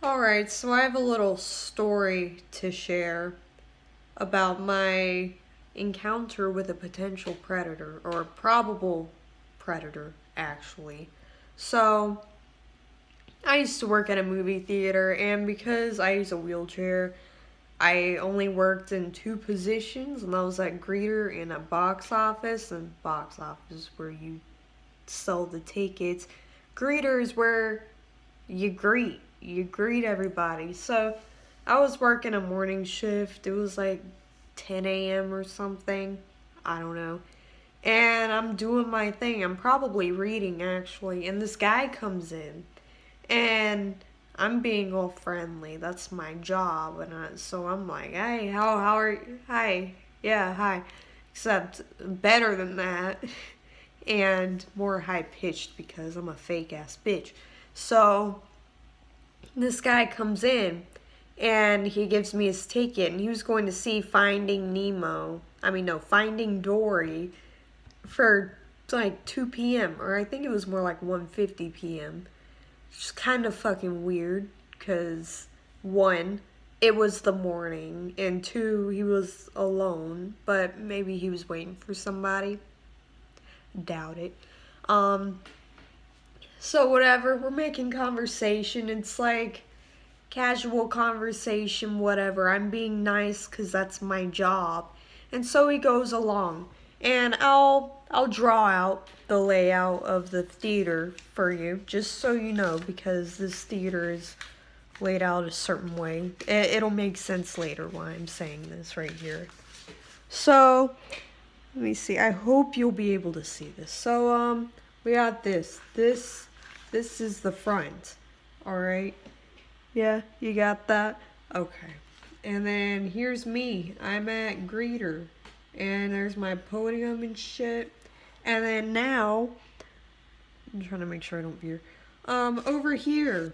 Alright, so I have a little story to share about my encounter with a potential predator, or probable predator, actually. So, I used to work at a movie theater, and because I use a wheelchair, I only worked in two positions, and that was at greeter and a box office. And box office is where you sell the tickets. Greeter is where you greet everybody. So I was working a morning shift. It was like 10 a.m. or something. I don't know. And I'm doing my thing. I'm probably reading actually. And this guy comes in. And I'm being all friendly. That's my job. So I'm like, hey, how are you? Hi. Yeah, hi. Except better than that. And more high pitched because I'm a fake ass bitch. So this guy comes in and he gives me his ticket, and he was going to see Finding Nemo. I mean, no, Finding Dory for like 2 p.m. or I think it was more like 1:50 p.m. It's kind of fucking weird because one, it was the morning, and two, he was alone, but maybe he was waiting for somebody. Doubt it. Um, so whatever, we're making conversation. It's like casual conversation, whatever. I'm being nice because that's my job. And so he goes along. And I'll draw out the layout of the theater for you, just so you know, because this theater is laid out a certain way. It'll make sense later why I'm saying this right here. So, let me see. I hope you'll be able to see this. So, we got this. This is the front. All right. Yeah, you got that? Okay. And then here's me. I'm at greeter. And there's my podium and shit. And then now, I'm trying to make sure I don't veer. Over here,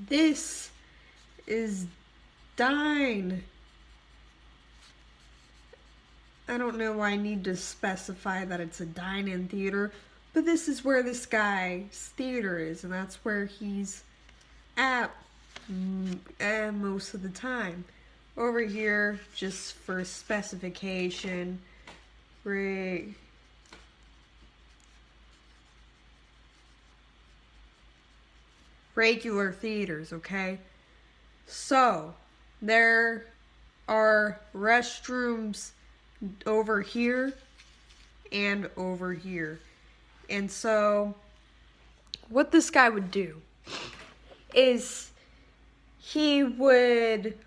this is Dine. I don't know why I need to specify that it's a dine-in theater, but this is where this guy's theater is, and that's where he's at most of the time. Over here, just for specification, regular theaters, okay? So, there are restrooms over here and over here. And so, what this guy would do is he would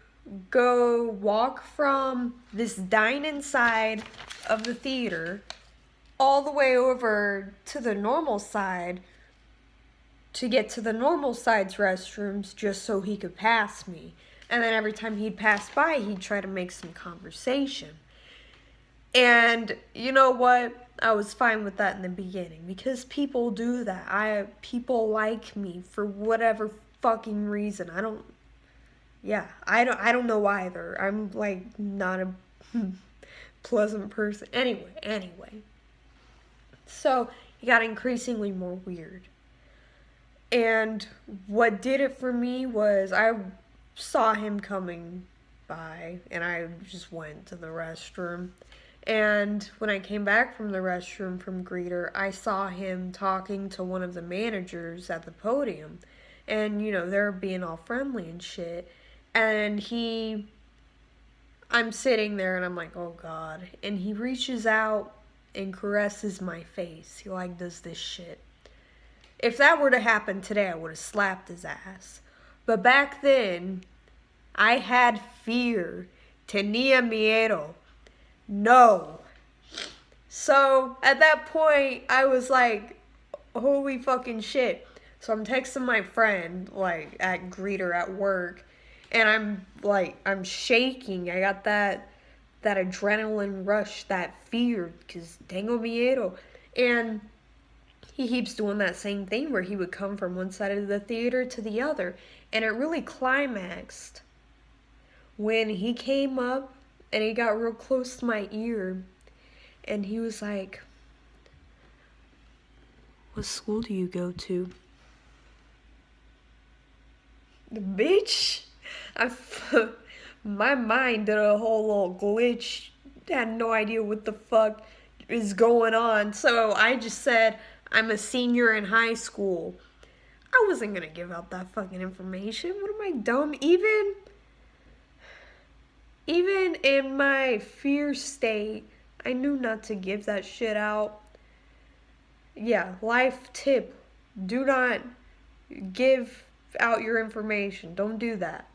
go walk from this dine-in side of the theater all the way over to the normal side to get to the normal side's restrooms just so he could pass me. And then every time he'd pass by, he'd try to make some conversation. And you know what? I was fine with that in the beginning because people do that. People like me for whatever fucking reason. I don't know either. I'm like not a pleasant person. Anyway. So, it got increasingly more weird. And what did it for me was I saw him coming by and I just went to the restroom. And when I came back from the restroom from greeter, I saw him talking to one of the managers at the podium. And, they're being all friendly and shit. And I'm sitting there and I'm like, oh God. And he reaches out and caresses my face. He like does this shit. If that were to happen today, I would have slapped his ass. But back then, I had fear. Tenía miedo. No. So, at that point, I was like, holy fucking shit. So I'm texting my friend, like, at greeter at work. And I'm shaking. I got that adrenaline rush, that fear. Because tengo miedo. And he keeps doing that same thing where he would come from one side of the theater to the other. And it really climaxed when he came up and he got real close to my ear. And he was like, what school do you go to? Bitch, I, my mind did a whole little glitch. Had no idea what the fuck is going on. So I just said, I'm a senior in high school. I wasn't gonna give out that fucking information. What am I, dumb? Even in my fear state, I knew not to give that shit out. Yeah, life tip. Do not give out your information. Don't do that.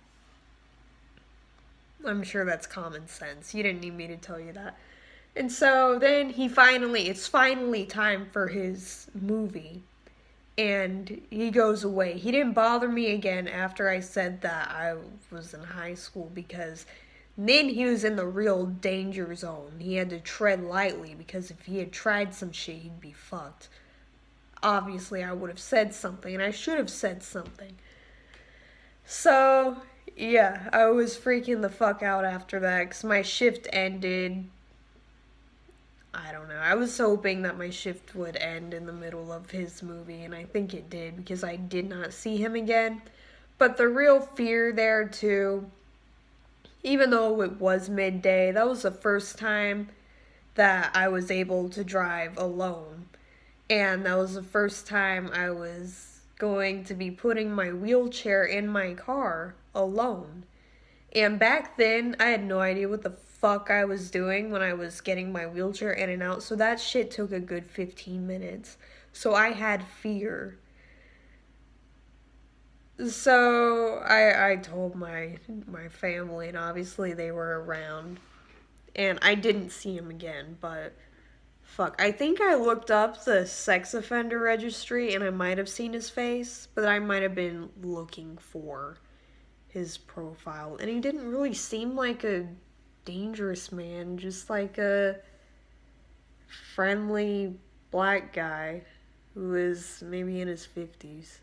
I'm sure that's common sense. You didn't need me to tell you that. And so then it's finally time for his movie. And he goes away. He didn't bother me again after I said that I was in high school, because then he was in the real danger zone. He had to tread lightly, because if he had tried some shit, he'd be fucked. Obviously, I would have said something, and I should have said something. So, yeah, I was freaking the fuck out after that, because my shift ended. I don't know. I was hoping that my shift would end in the middle of his movie, and I think it did, because I did not see him again. But the real fear there, too, even though it was midday, that was the first time that I was able to drive alone. And that was the first time I was going to be putting my wheelchair in my car alone. And back then, I had no idea what the fuck I was doing when I was getting my wheelchair in and out. So that shit took a good 15 minutes. So I had fear. So I told my family, and obviously they were around. And I didn't see him again, but fuck. I think I looked up the sex offender registry and I might have seen his face, but I might have been looking for his profile. And he didn't really seem like a dangerous man, just like a friendly black guy who is maybe in his 50s.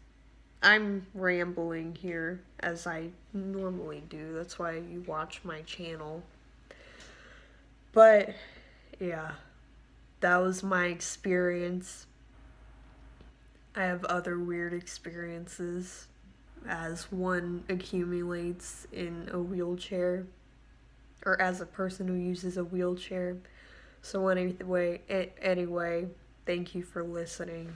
I'm rambling here as I normally do. That's why you watch my channel. But yeah, that was my experience. I have other weird experiences as one accumulates in a wheelchair, or as a person who uses a wheelchair. So anyway, thank you for listening.